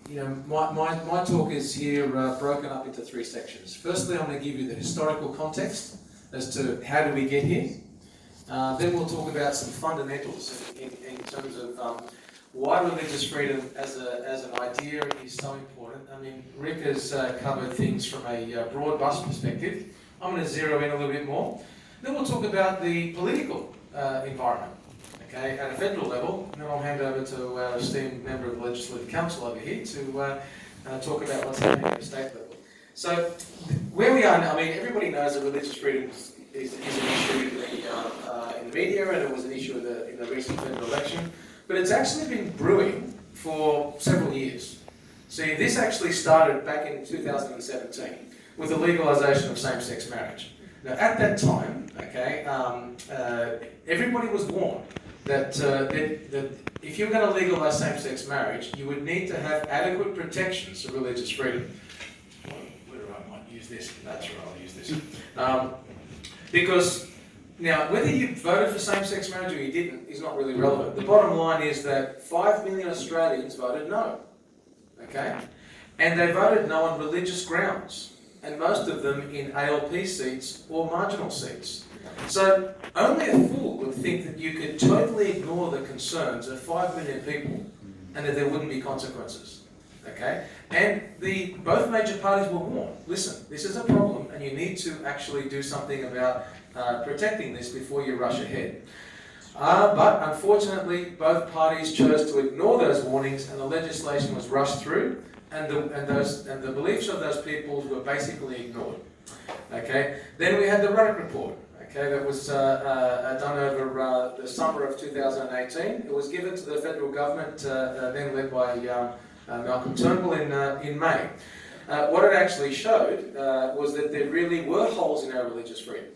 my talk is here broken up into three sections. Firstly, I'm going to give you the historical context as to how do we get here. Then we'll talk about some fundamentals in terms of why religious freedom as an idea is so important. I mean, Rick has covered things from a broad brush perspective. I'm going to zero in a little bit more. Then we'll talk about the political environment, okay, at a federal level. And then I'll hand over to our esteemed member of the Legislative Council over here to talk about what's happening at the state level. So, where we are now, I mean, everybody knows that religious freedom is an issue in the media, and it was an issue in the recent federal election. But it's actually been brewing for several years. See, this actually started back in 2017 with the legalisation of same-sex marriage. Now, at that time, okay, everybody was warned that if you're going to legalise same-sex marriage, you would need to have adequate protections for religious freedom. Whether I might use this, that's right, I'll use this. Because now, whether you voted for same-sex marriage or you didn't is not really relevant. The bottom line is that 5 million Australians voted no, okay? And they voted no on religious grounds, and most of them in ALP seats or marginal seats. So only a fool would think that you could totally ignore the concerns of 5 million people and that there wouldn't be consequences, okay? And both major parties were warned, listen, this is a problem and you need to actually do something about protecting this before you rush ahead. But unfortunately, both parties chose to ignore those warnings, and the legislation was rushed through, and the beliefs of those people were basically ignored. Okay. Then we had the Ruddock Report. Okay, that was done over the summer of 2018. It was given to the federal government, then led by Malcolm Turnbull in May. What it actually showed was that there really were holes in our religious freedom.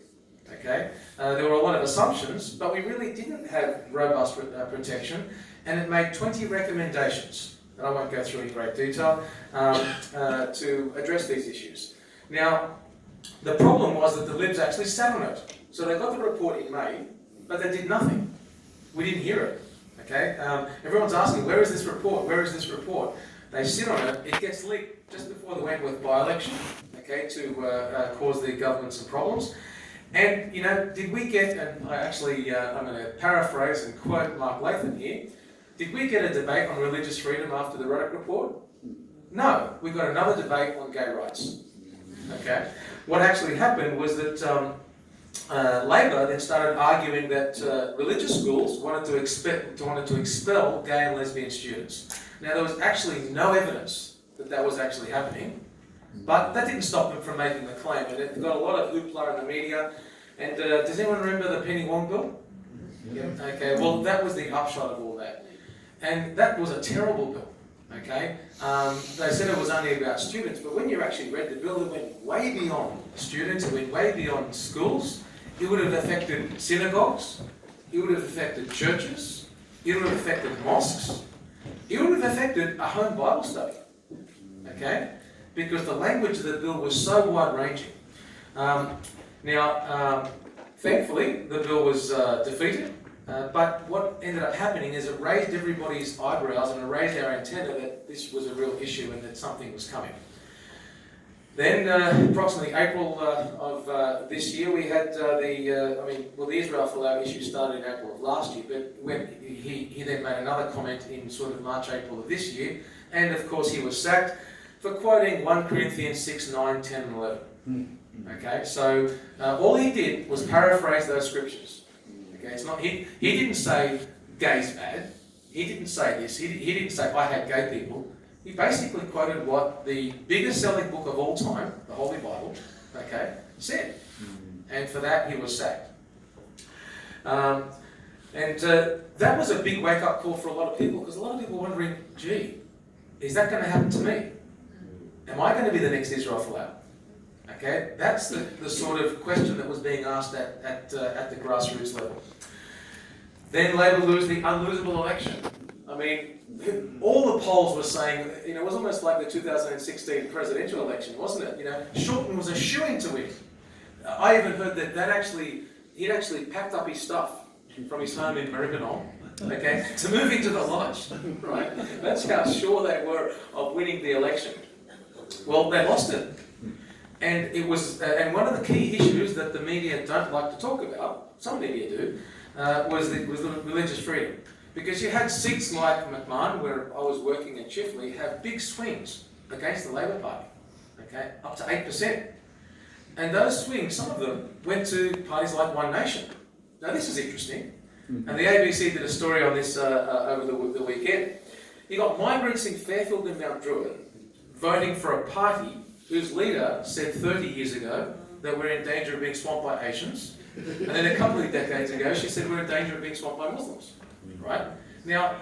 Okay, there were a lot of assumptions, but we really didn't have robust protection, and it made 20 recommendations that I won't go through in great detail to address these issues. Now, the problem was that the Libs actually sat on it. So they got the report in May, but they did nothing. We didn't hear it. Okay, everyone's asking, where is this report? Where is this report? They sit on it. It gets leaked just before the Wentworth by-election, okay, to cause the government some problems. And, did we get, and I'm going to paraphrase and quote Mark Latham here, did we get a debate on religious freedom after the Ruddock Report? No, we got another debate on gay rights. Okay? What actually happened was that Labor then started arguing that religious schools wanted to expel gay and lesbian students. Now, there was actually no evidence that was actually happening. But that didn't stop them from making the claim, and it got a lot of hoopla in the media. And does anyone remember the Penny Wong bill? Yeah. Okay, well, that was the upshot of all that. And that was a terrible bill, okay? They said it was only about students, but when you actually read the bill, it went way beyond students, it went way beyond schools. It would have affected synagogues, it would have affected churches, it would have affected mosques, it would have affected a home Bible study, okay? Because the language of the bill was so wide-ranging. Thankfully, the bill was defeated, but what ended up happening is it raised everybody's eyebrows and it raised our antenna that this was a real issue and that something was coming. Then, approximately April of this year, we had the Israel Folau issue started in April of last year, but when he then made another comment in sort of March, April of this year, and of course he was sacked for quoting 1 Corinthians 6, 9, 10, and 11. Okay, so all he did was paraphrase those scriptures. Okay, it's not he didn't say gay's bad. He didn't say this. He didn't say I hate gay people. He basically quoted what the biggest selling book of all time, the Holy Bible, okay, said. And for that he was sacked. That was a big wake-up call for a lot of people, because a lot of people were wondering, gee, is that going to happen to me? Am I going to be the next Israel Folau? Okay, that's the sort of question that was being asked at the grassroots level. Then Labor lose the unlosable election. I mean, all the polls were saying, it was almost like the 2016 presidential election, wasn't it? Shorten was a shoo-in to win. I even heard that he'd actually packed up his stuff from his home in Maribyrnong okay, to move into the lodge, right? That's how sure they were of winning the election. Well, they lost it. And it was, and one of the key issues that the media don't like to talk about, some media do, was the religious freedom. Because you had seats like McMahon, where I was working at Chifley, have big swings against the Labor Party, okay, up to 8%. And those swings, some of them, went to parties like One Nation. Now this is interesting, and the ABC did a story on this over the weekend. You got migrants in Fairfield and Mount Druitt voting for a party whose leader said 30 years ago that we're in danger of being swamped by Asians, and then a couple of decades ago she said we're in danger of being swamped by Muslims. Right? Now,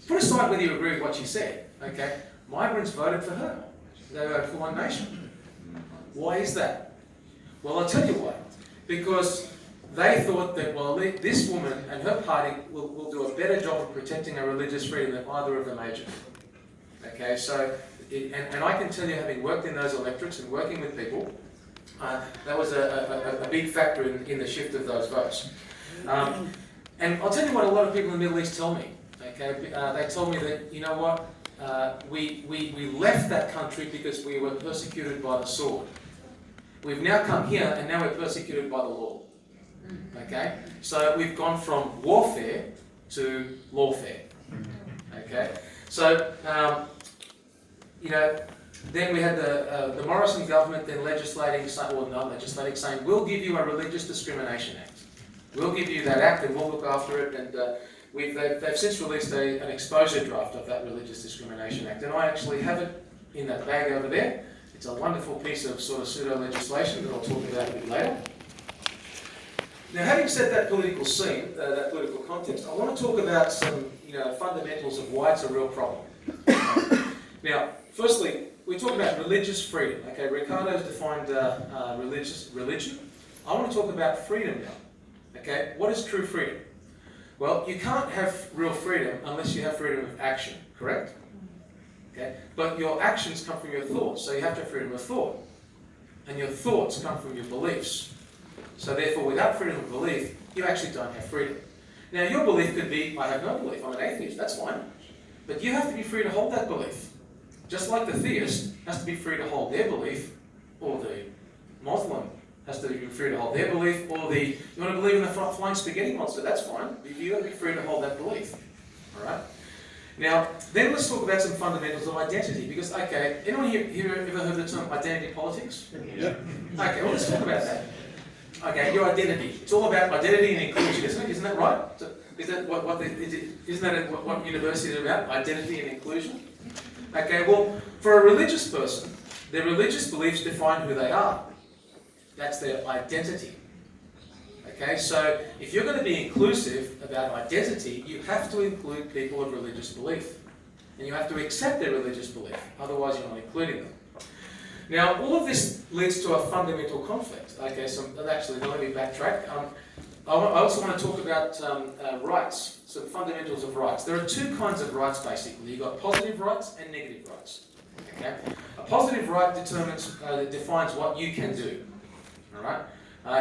put aside whether you agree with what she said, okay? Migrants voted for her. They voted for One Nation. Why is that? Well, I'll tell you why. Because they thought that, well, this woman and her party will do a better job of protecting our religious freedom than either of the majors. Okay, so, and I can tell you, having worked in those electorates and working with people, that was a big factor in the shift of those votes. And I'll tell you what a lot of people in the Middle East tell me. Okay, they told me that, you know what, we left that country because we were persecuted by the sword. We've now come here and now we're persecuted by the law. Okay, so we've gone from warfare to lawfare. Okay, so you know, then we had the Morrison government then legislating, or not legislating, saying we'll give you a Religious Discrimination Act. We'll give you that act and we'll look after it, and they've since released an exposure draft of that Religious Discrimination Act, and I actually have it in that bag over there. It's a wonderful piece of sort of pseudo-legislation that I'll talk about a bit later. Now, having set that political scene, that political context, I want to talk about some fundamentals of why it's a real problem. Now, firstly, we talk about religious freedom. Okay, Ricardo's defined religion. I want to talk about freedom now. Okay, what is true freedom? Well, you can't have real freedom unless you have freedom of action, correct? Okay, but your actions come from your thoughts, so you have to have freedom of thought. And your thoughts come from your beliefs. So therefore, without freedom of belief, you actually don't have freedom. Now, your belief could be, I have no belief, I'm an atheist, that's fine. But you have to be free to hold that belief. Just like the theist has to be free to hold their belief, or the Muslim has to be free to hold their belief, or you want to believe in the flying spaghetti monster, that's fine. But you've got to be free to hold that belief. Alright? Now, then let's talk about some fundamentals of identity, because, okay, anyone here ever heard the term identity politics? Yeah. Okay, well let's talk about that. Okay, your identity. It's all about identity and inclusion, isn't it? Isn't that right? So, isn't that what universities are about? Identity and inclusion? Okay, well, for a religious person, their religious beliefs define who they are. That's their identity. Okay, so if you're going to be inclusive about identity, you have to include people of religious belief. And you have to accept their religious belief, otherwise you're not including them. Now, all of this leads to a fundamental conflict. Okay, so actually, let me backtrack. I also want to talk about rights, some fundamentals of rights. There are two kinds of rights, basically. You've got positive rights and negative rights. Okay? A positive right defines what you can do. All right?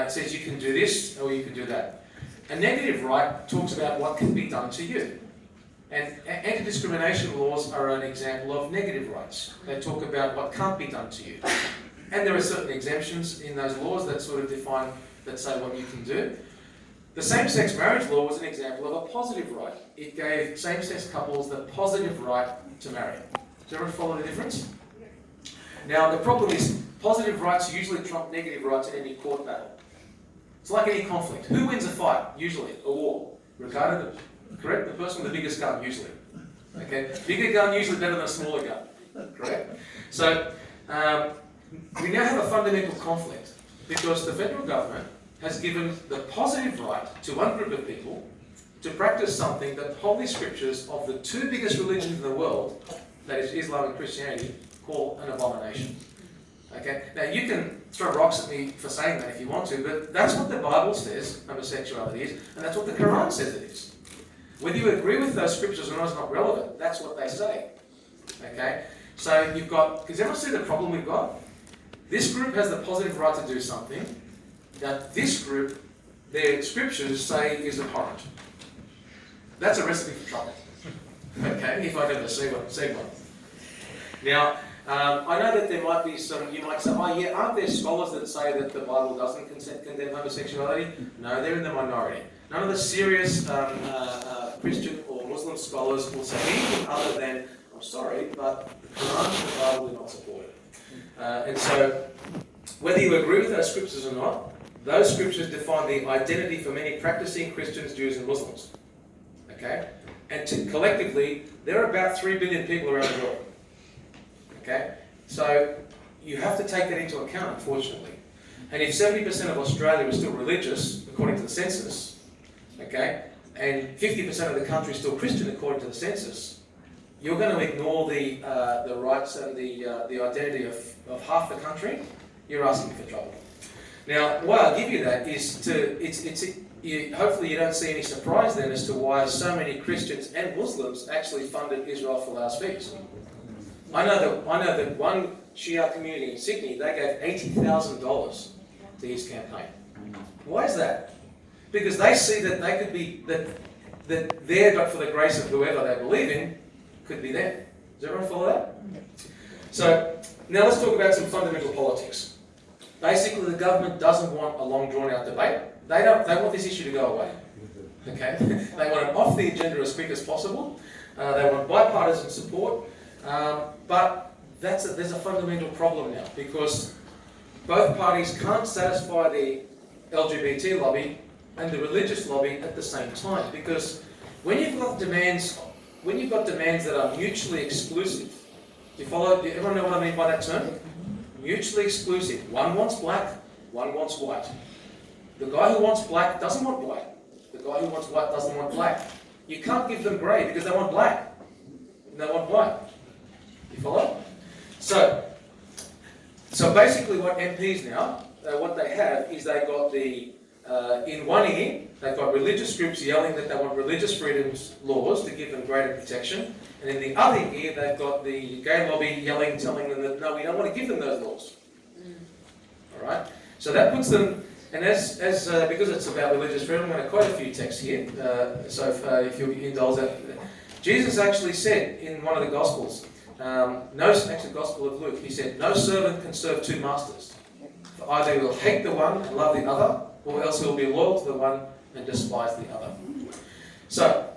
It says you can do this or you can do that. A negative right talks about what can be done to you. And anti-discrimination laws are an example of negative rights. They talk about what can't be done to you. And there are certain exemptions in those laws that sort of define, that say what you can do. The same-sex marriage law was an example of a positive right. It gave same-sex couples the positive right to marry. Does everyone follow the difference? Now, the problem is, positive rights usually trump negative rights in any court battle. It's like any conflict. Who wins a fight? Usually, a war. Ricardo, correct? The person with the biggest gun, usually. Okay? Bigger gun, usually better than a smaller gun. Correct? So, we now have a fundamental conflict because the federal government has given the positive right to one group of people to practice something that the Holy Scriptures of the two biggest religions in the world, that is Islam and Christianity, call an abomination. Okay? Now you can throw rocks at me for saying that if you want to, but that's what the Bible says homosexuality is, and that's what the Quran says it is. Whether you agree with those scriptures or not is not relevant, that's what they say. Okay? So you've got, does everyone see the problem we've got? This group has the positive right to do something that this group, their scriptures say is abhorrent. That's a recipe for trouble. Okay, if I've ever seen one. Now, I know that there might be some, you might say, oh yeah, aren't there scholars that say that the Bible doesn't condemn homosexuality? No, they're in the minority. None of the serious Christian or Muslim scholars will say anything other than, I'm sorry, but the Quran and the Bible do not support it. And so, whether you agree with those scriptures or not, those scriptures define the identity for many practicing Christians, Jews and Muslims. Okay? And collectively, there are about 3 billion people around the world. Okay? So, you have to take that into account, unfortunately. And if 70% of Australia is still religious, according to the census, okay, and 50% of the country is still Christian, according to the census, you're going to ignore the rights and the identity of half the country. You're asking for trouble. Now, why I'll give you that is hopefully you don't see any surprise then as to why so many Christians and Muslims actually funded Israel Folau's fees. I know that one Shia community in Sydney, they gave $80,000 to his campaign. Why is that? Because they see that they could be, that there, but for the grace of whoever they believe in, could be them. Does everyone follow that? So, now let's talk about some fundamental politics. Basically, the government doesn't want a long drawn-out debate. They want this issue to go away. Okay? They want it off the agenda as quick as possible. They want bipartisan support. But there's a fundamental problem now, because both parties can't satisfy the LGBT lobby and the religious lobby at the same time. Because when you've got demands that are mutually exclusive, do everyone know what I mean by that term? Mutually exclusive. One wants black, one wants white. The guy who wants black doesn't want white. The guy who wants white doesn't want black. You can't give them grey because they want black. And they want white. You follow? So basically what MPs now, what they have is they got in one ear, they've got religious groups yelling that they want religious freedoms laws to give them greater protection. And in the other ear, they've got the gay lobby yelling, telling them that, no, we don't want to give them those laws. All right? So that puts them, and because it's about religious freedom, I'm going to quote a few texts here. If you indulge that. Jesus actually said in one of the Gospels, the Gospel of Luke, he said, no servant can serve two masters. For either he will hate the one and love the other, or else he will be loyal to the one and despise the other. So,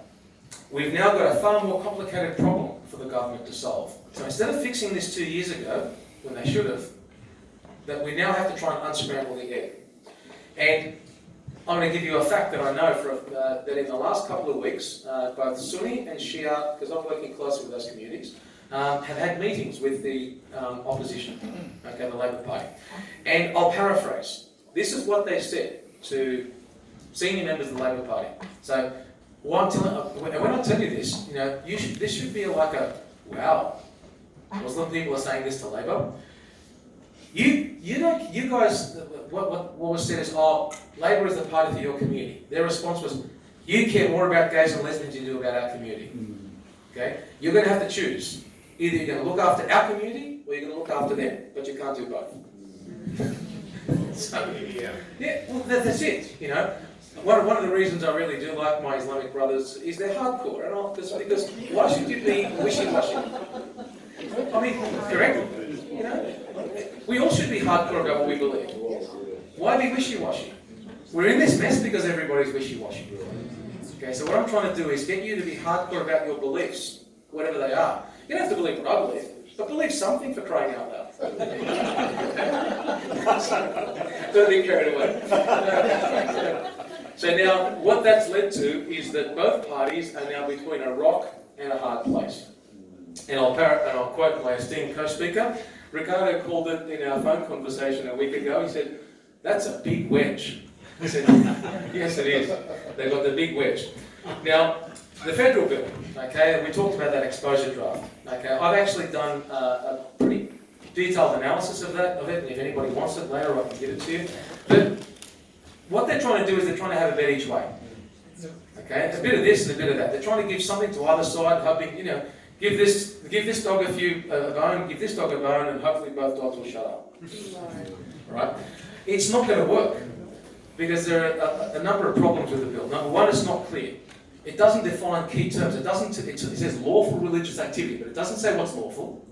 we've now got a far more complicated problem for the government to solve. So instead of fixing this 2 years ago, when they should have, that we now have to try and unscramble the egg. And I'm going to give you a fact that I know that in the last couple of weeks, both Sunni and Shia, because I'm working closely with those communities, have had meetings with the opposition, okay, the Labour Party. And I'll paraphrase. This is what they said to senior members of the Labour Party. So, when I tell you this, this should be like a, wow, Muslim people are saying this to Labour. You guys, what was said is, oh, Labour is the party for your community. Their response was, you care more about gays and lesbians than you do about our community. Okay? You're going to have to choose. Either you're going to look after our community, or you're going to look after them, but you can't do both. So, yeah, well, that's it, One of the reasons I really do like my Islamic brothers is they're hardcore, and because why should you be wishy-washy? I mean, correct? We all should be hardcore about what we believe. Why be wishy-washy? We're in this mess because everybody's wishy-washy. Okay, so what I'm trying to do is get you to be hardcore about your beliefs, whatever they are. You don't have to believe what I believe, but believe something, for crying out loud. Don't be carried away. So now, what that's led to is that both parties are now between a rock and a hard place. And I'll quote my esteemed co-speaker. Ricardo called it in our phone conversation a week ago. He said, "That's a big wedge." I said, "Yes, it is. They've got the big wedge." Now, the federal bill, okay, and we talked about that exposure draft. Okay, I've actually done a pretty detailed analysis of it, and if anybody wants it later, I can give it to you. But what they're trying to do is they're trying to have a bet each way. Okay, a bit of this and a bit of that. They're trying to give something to either side, hoping, give this dog a bone, give this dog a bone, and hopefully both dogs will shut up. Right? It's not going to work because there are a number of problems with the bill. Number one, it's not clear. It doesn't define key terms. It says lawful religious activity, but it doesn't say what's lawful.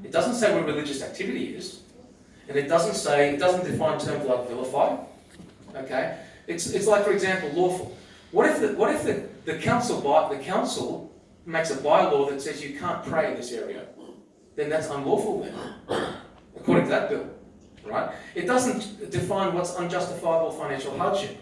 It doesn't say what religious activity is. And it doesn't define terms like vilify. Okay? It's like, for example, lawful. What if the council makes a bylaw that says you can't pray in this area? Then that's unlawful then, according to that bill. Right? It doesn't define what's unjustifiable financial hardship.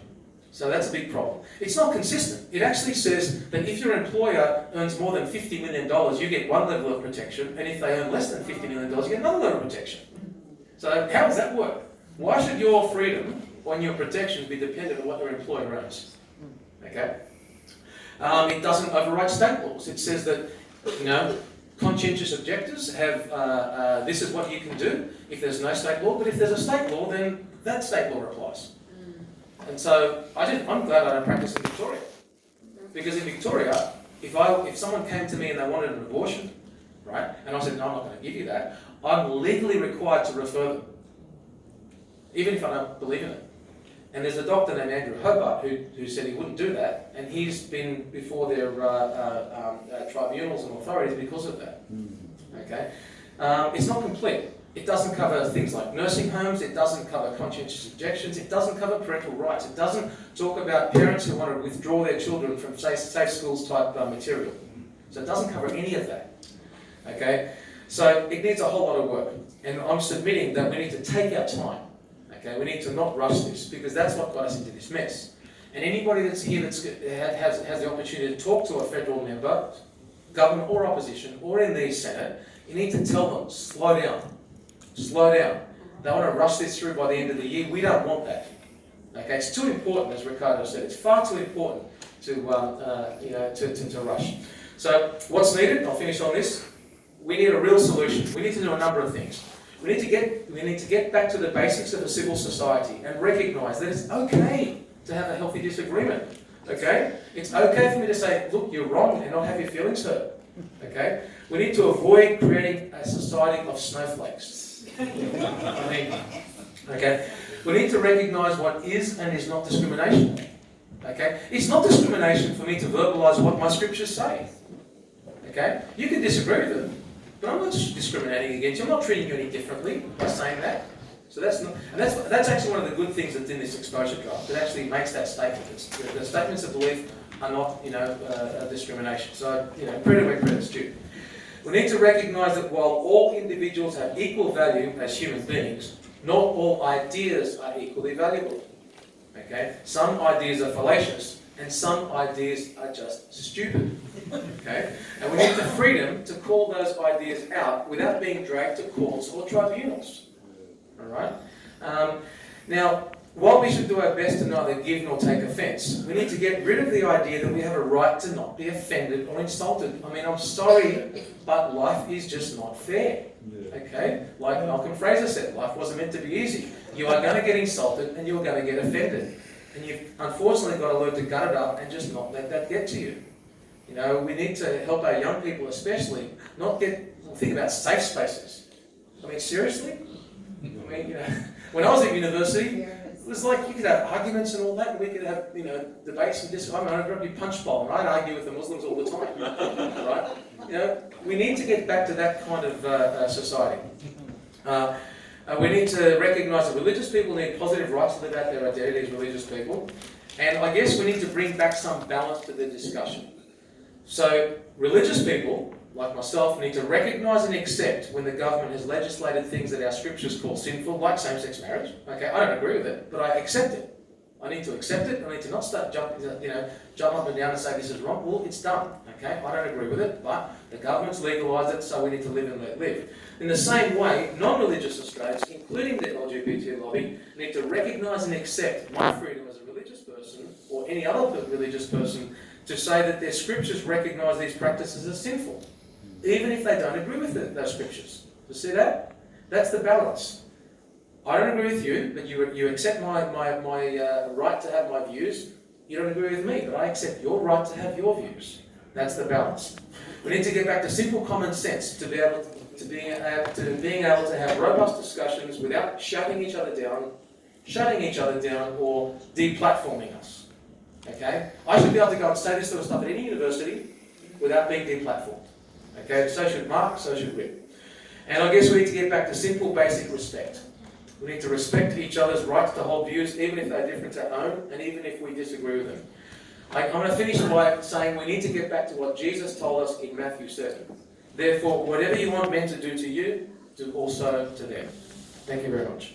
So that's a big problem. It's not consistent. It actually says that if your employer earns more than $50 million, you get one level of protection, and if they earn less than $50 million, you get another level of protection. So how does that work? Why should your freedom or your protections be dependent on what your employer earns? Okay? It doesn't override state laws. It says that, conscientious objectors have, this is what you can do if there's no state law, but if there's a state law, then that state law applies. And so I'm glad I don't practice in Victoria. Because in Victoria, if someone came to me and they wanted an abortion, right, and I said, no, I'm not going to give you that, I'm legally required to refer them, even if I don't believe in it. And there's a doctor named Andrew Hobart who said he wouldn't do that, and he's been before their tribunals and authorities because of that. Okay, it's not complete. It doesn't cover things like nursing homes. It doesn't cover conscientious objections. It doesn't cover parental rights. It doesn't talk about parents who want to withdraw their children from safe schools type material. So it doesn't cover any of that. Okay, so it needs a whole lot of work, and I'm submitting that we need to take our time. Okay, we need to not rush this, because that's what got us into this mess. And anybody that's here has the opportunity to talk to a federal member, government or opposition, or in the Senate, you need to tell them, slow down. Slow down. They want to rush this through by the end of the year. We don't want that. Okay, it's too important, as Ricardo said. It's far too important to rush. So what's needed? I'll finish on this. We need a real solution. We need to do a number of things. We need to get back to the basics of a civil society and recognise that it's okay to have a healthy disagreement. Okay? It's okay for me to say, look, you're wrong, and not have your feelings hurt. Okay? We need to avoid creating a society of snowflakes. Okay? We need to recognise what is and is not discrimination. Okay? It's not discrimination for me to verbalise what my scriptures say. Okay? You can disagree with them, but I'm not discriminating against you. I'm not treating you any differently by saying that. So that's actually one of the good things that's in this exposure draft. It actually makes that statement. The statements of belief are not, discrimination. So, credit where credit's due. We need to recognise that while all individuals have equal value as human beings, not all ideas are equally valuable. Okay? Some ideas are fallacious, and some ideas are just stupid. Okay? And we need the freedom to call those ideas out without being dragged to courts or tribunals. Alright? Now, while we should do our best to neither give nor take offence, we need to get rid of the idea that we have a right to not be offended or insulted. I mean, I'm sorry, but life is just not fair. Okay? Like Malcolm Fraser said, life wasn't meant to be easy. You are going to get insulted and you're going to get offended. And you've unfortunately got to learn to gut it up and just not let that get to you. We need to help our young people especially not think about safe spaces. I mean, seriously? When I was at university, it was like you could have arguments and all that, and we could have, debates and disagreements. I grew up in punch bowl, and I'd argue with the Muslims all the time, right? We need to get back to that kind of society. We need to recognise that religious people need positive rights to live out their identity as religious people, and I guess we need to bring back some balance to the discussion. So, religious people, like myself, need to recognise and accept when the government has legislated things that our scriptures call sinful, like same-sex marriage. Okay, I don't agree with it, but I accept it. I need to accept it. I need to not start jump up and down and say this is wrong. Well, it's done. Okay, I don't agree with it, but the government's legalised it, so we need to live and let live. In the same way, non-religious Australians, including the LGBT lobby, need to recognise and accept my freedom as a religious person or any other religious person to say that their scriptures recognise these practices as sinful, even if they don't agree with those scriptures. You see that? That's the balance. I don't agree with you, but you accept my right to have my views. You don't agree with me, but I accept your right to have your views. That's the balance. We need to get back to simple common sense to being able to have robust discussions without shutting each other down, or deplatforming us. Okay? I should be able to go and say this sort of stuff at any university without being deplatformed. Okay? So should Mark, so should Rick. And I guess we need to get back to simple, basic respect. We need to respect each other's rights to hold views, even if they're different to our own, and even if we disagree with them. I'm going to finish by saying we need to get back to what Jesus told us in Matthew 7. Therefore, whatever you want men to do to you, do also to them. Thank you very much.